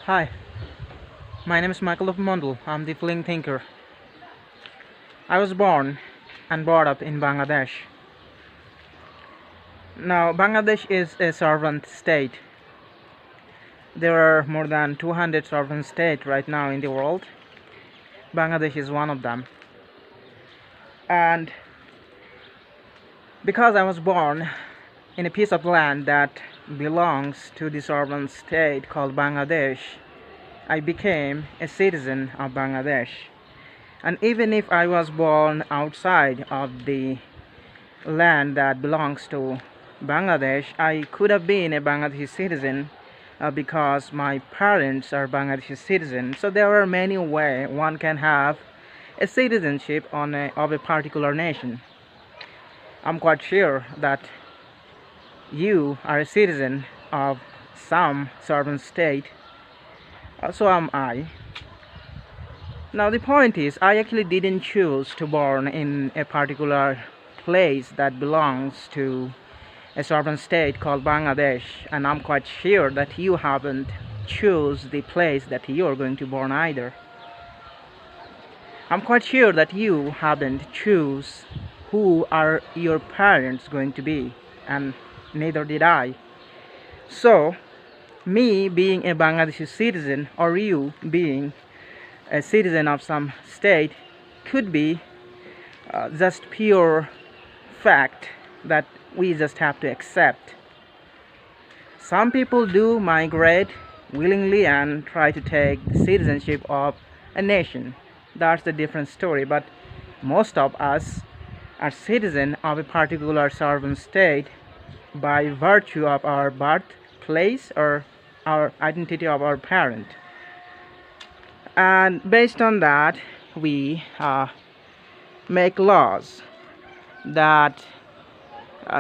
Hi, my name is Michael Apu Mondol. I'm the fleeing thinker. I was born and brought up in Bangladesh. Now, Bangladesh is a sovereign state. There are more than 200 sovereign states right now in the world. Bangladesh is one of them. And because I was born in a piece of land that belongs to the sovereign state called Bangladesh, I became a citizen of Bangladesh. And even if I was born outside of the land that belongs to Bangladesh, I could have been a Bangladeshi citizen because my parents are Bangladeshi citizens. So there are many ways one can have a citizenship of a particular nation. I'm quite sure that you are a citizen of some sovereign state. So am I. Now the point is, I actually didn't choose to born in a particular place that belongs to a sovereign state called Bangladesh, and I'm quite sure that you haven't choose the place that you're going to born either. I'm quite sure that you haven't choose who are your parents going to be, and neither did I. So me being a Bangladeshi citizen or you being a citizen of some state could be just pure fact that we just have to accept. Some people do migrate willingly and try to take the citizenship of a nation. That's a different story, but most of us are citizens of a particular sovereign state by virtue of our birthplace or our identity of our parent. And based on that, we make laws that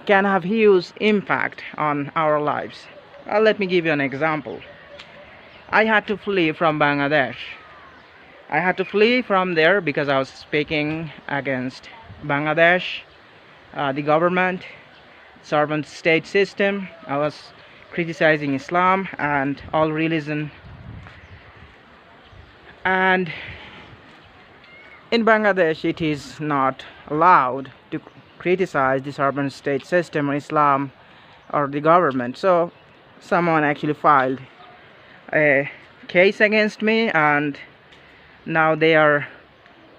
can have huge impact on our lives. Let me give you an example. I had to flee from Bangladesh. I had to flee from there because I was speaking against Bangladesh, the government, sovereign state system. I was criticizing Islam and all religion. And in Bangladesh, it is not allowed to criticize the sovereign state system or Islam or the government. So someone actually filed a case against me, and now they are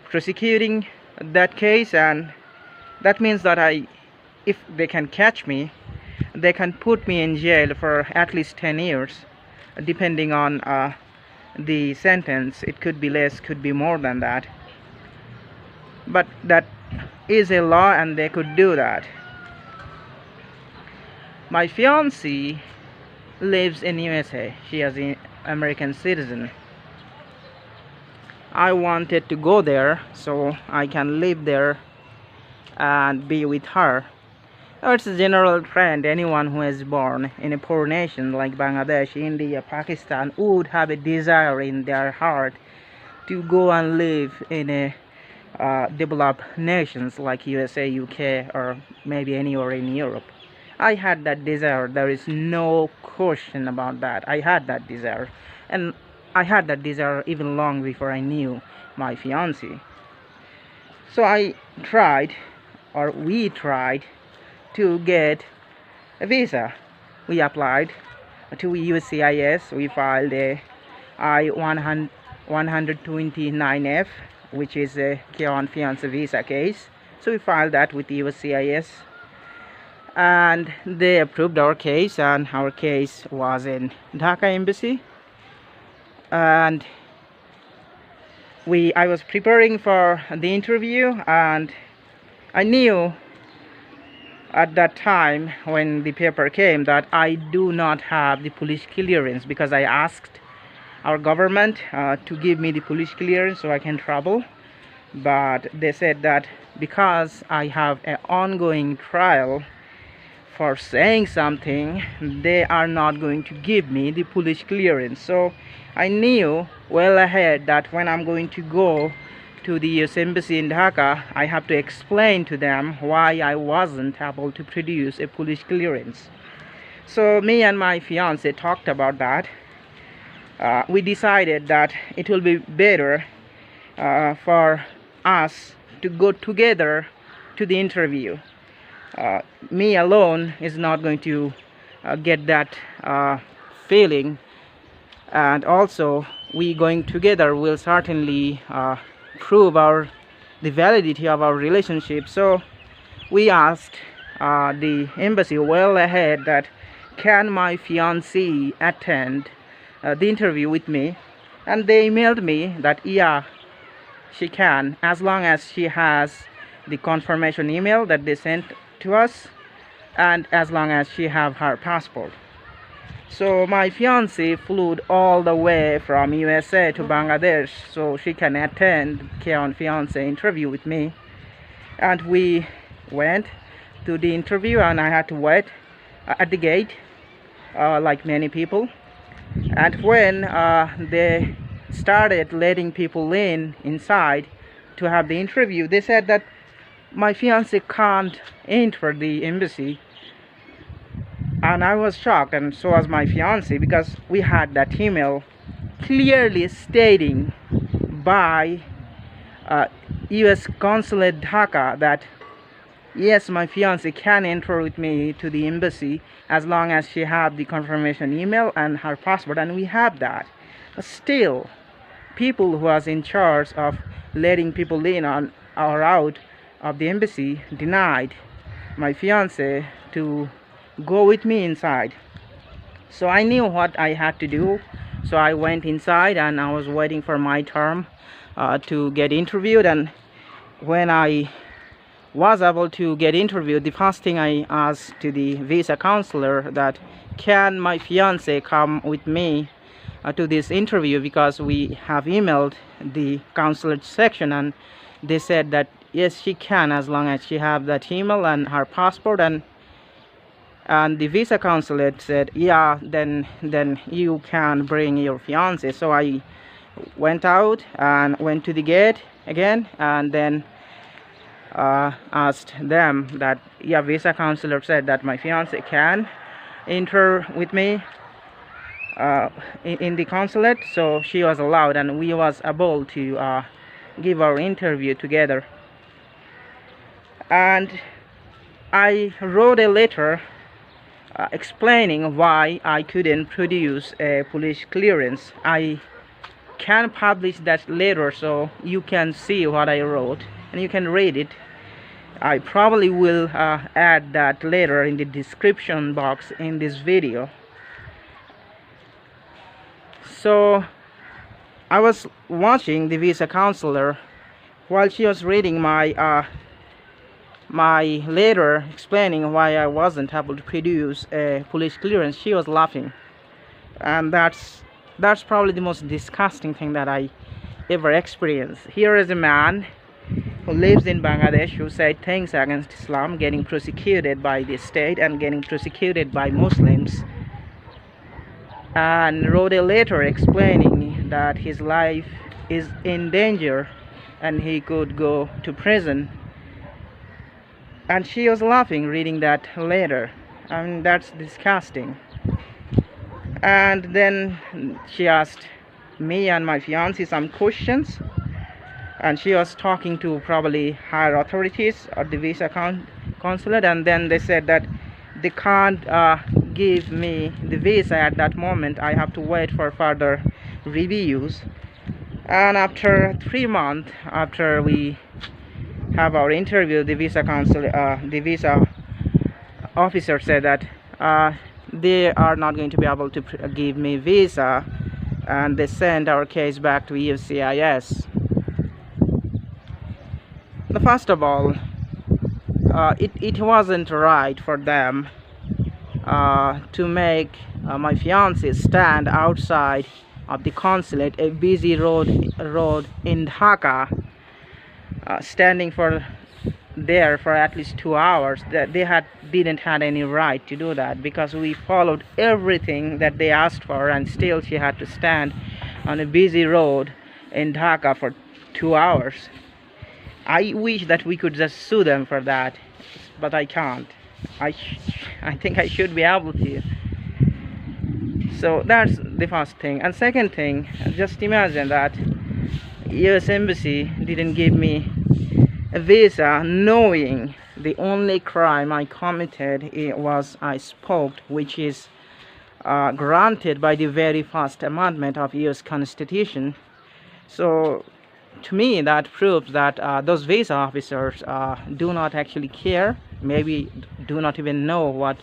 prosecuting that case, and that means that if they can catch me, they can put me in jail for at least 10 years, depending on the sentence. It could be less, could be more than that, but that is a law and they could do that. My fiancé lives in USA. She is an American citizen. I wanted to go there so I can live there and be with her. It's a general trend. Anyone who is born in a poor nation like Bangladesh, India, Pakistan would have a desire in their heart to go and live in a developed nations like USA, UK, or maybe anywhere in Europe. I had that desire. There is no question about that. I had that desire, and I had that desire even long before I knew my fiancé. So we tried to get a visa. We applied to USCIS. We filed a I-129F, which is a fiancé visa case. So we filed that with USCIS, and they approved our case, and our case was in Dhaka Embassy. And I was preparing for the interview, and I knew at that time when the paper came that I do not have the police clearance, because I asked our government to give me the police clearance so I can travel, but they said that because I have an ongoing trial for saying something, they are not going to give me the police clearance. So I knew well ahead that when I'm going to go to the US Embassy in Dhaka, I have to explain to them why I wasn't able to produce a police clearance. So me and my fiancé talked about that, we decided that it will be better for us to go together to the interview. Me alone is not going to get that feeling, and also we going together will certainly prove the validity of our relationship. So we asked the embassy well ahead that can my fiancé attend the interview with me, and they emailed me that yeah, she can, as long as she has the confirmation email that they sent to us, and as long as she have her passport. So my fiancé flew all the way from USA to Bangladesh so she can attend K-on fiancé interview with me, and we went to the interview, and I had to wait at the gate like many people. And when they started letting people inside to have the interview, they said that my fiancé can't enter the embassy. And I was shocked, and so was my fiancé, because we had that email clearly stating by US Consulate Dhaka that yes, my fiancé can enter with me to the embassy as long as she have the confirmation email and her passport, and we have that. But still, people who was in charge of letting people in on or out of the embassy denied my fiancé to go with me inside. So I knew what I had to do, so I went inside and I was waiting for my term to get interviewed. And when I was able to get interviewed, the first thing I asked to the visa counselor that can my fiancé come with me to this interview, because we have emailed the consulate section and they said that yes, she can, as long as she have that email and her passport. And the visa consulate said yeah, then you can bring your fiancé. So I went out and went to the gate again, and then asked them that yeah, visa counselor said that my fiancé can enter with me in the consulate. So she was allowed, and we was able to give our interview together. And I wrote a letter explaining why I couldn't produce a police clearance. I can publish that letter so you can see what I wrote and you can read it. I probably will add that letter in the description box in this video. So I was watching the visa counselor while she was reading my my letter explaining why I wasn't able to produce a police clearance. She was laughing, and that's probably the most disgusting thing that I ever experienced. Here is a man who lives in Bangladesh who said things against Islam, getting persecuted by the state and getting persecuted by Muslims, and wrote a letter explaining that his life is in danger and he could go to prison. And she was laughing reading that letter. I mean, that's disgusting. And then she asked me and my fiancé some questions, and she was talking to probably higher authorities at the visa consulate, and then they said that they can't give me the visa at that moment. I have to wait for further reviews. And after 3 months after we have our interview, the visa officer said that they are not going to be able to give me visa, and they sent our case back to USCIS. First of all, it wasn't right for them to make my fiancé stand outside of the consulate, a busy road in Dhaka, standing there for at least 2 hours. That they didn't have any right to do that, because we followed everything that they asked for, and still she had to stand on a busy road in Dhaka for 2 hours. I wish that we could just sue them for that, but I can't. I think I should be able to. So that's the first thing. And second thing, just imagine that US Embassy didn't give me a visa, knowing the only crime I committed was I spoke, which is granted by the very first amendment of US Constitution. So to me that proves that those visa officers do not actually care, maybe do not even know what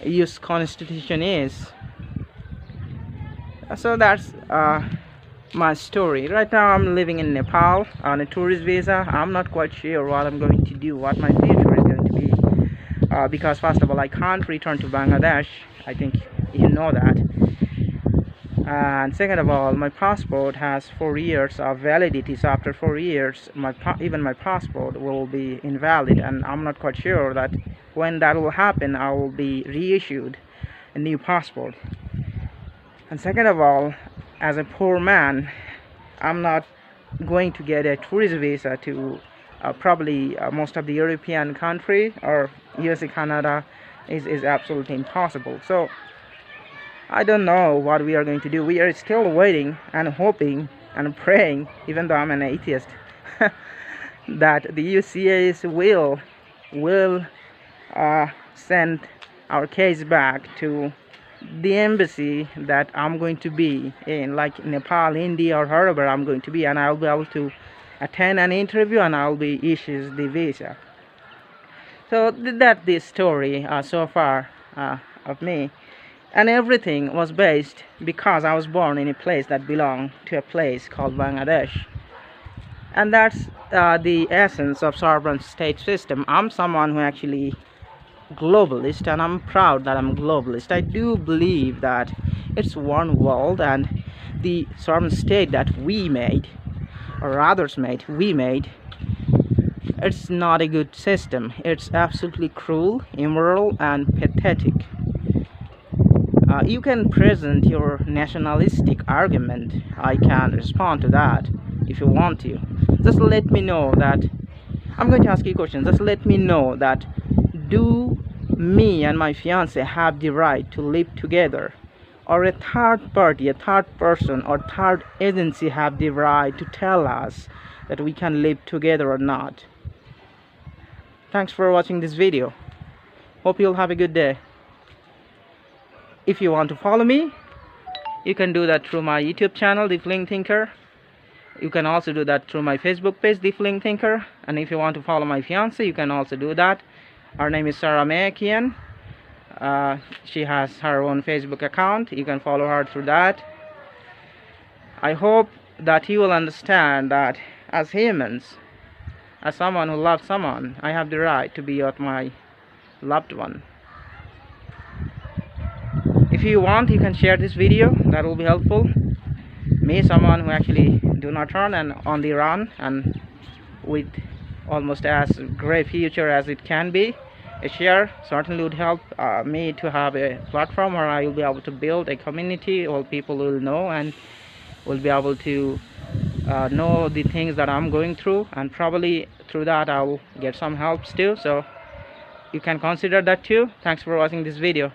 US Constitution is. So that's my story. Right now I'm living in Nepal on a tourist visa. I'm not quite sure what I'm going to do, what my future is going to be, because first of all I can't return to Bangladesh. I think you know that. And second of all, my passport has 4 years of validity, so after 4 years even my passport will be invalid, and I'm not quite sure that when that will happen I will be reissued a new passport. And second of all, as a poor man, I'm not going to get a tourist visa to probably most of the European country or USA, Canada is absolutely impossible. So I don't know what we are going to do. We are still waiting and hoping and praying, even though I'm an atheist, that the UCAS will send our case back to the embassy that I'm going to be in, like Nepal, India, or wherever I'm going to be, and I'll be able to attend an interview and I'll be issued the visa. So that's the story so far of me. And everything was based because I was born in a place that belonged to a place called Bangladesh. And that's the essence of sovereign state system. I'm someone who actually globalist, and I'm proud that I'm globalist. I do believe that it's one world, and the sovereign state that we made, or others made, we made, it's not a good system. It's absolutely cruel, immoral, and pathetic. You can present your nationalistic argument. I can respond to that if you want to. Just let me know that I'm going to ask you a question. Just let me know that, do me and my fiancé have the right to live together, or a third party, a third person, or third agency have the right to tell us that we can live together or not? Thanks for watching this video. Hope you'll have a good day. If you want to follow me, you can do that through my YouTube channel, The Fleeing Thinker. You can also do that through my Facebook page, The Fleeing Thinker. And if you want to follow my fiancé, you can also do that. Her name is Sarah May Kuhn. She has her own Facebook account. You can follow her through that. I hope that you will understand that as humans, as someone who loves someone, I have the right to be with my loved one. If you want, you can share this video. That will be helpful. Me, someone who actually do not turn and on the run, and with almost as great future as it can be, a share certainly would help me to have a platform where I will be able to build a community. All people will know and will be able to know the things that I'm going through, and probably through that I'll get some helps too. So you can consider that too. Thanks for watching this video.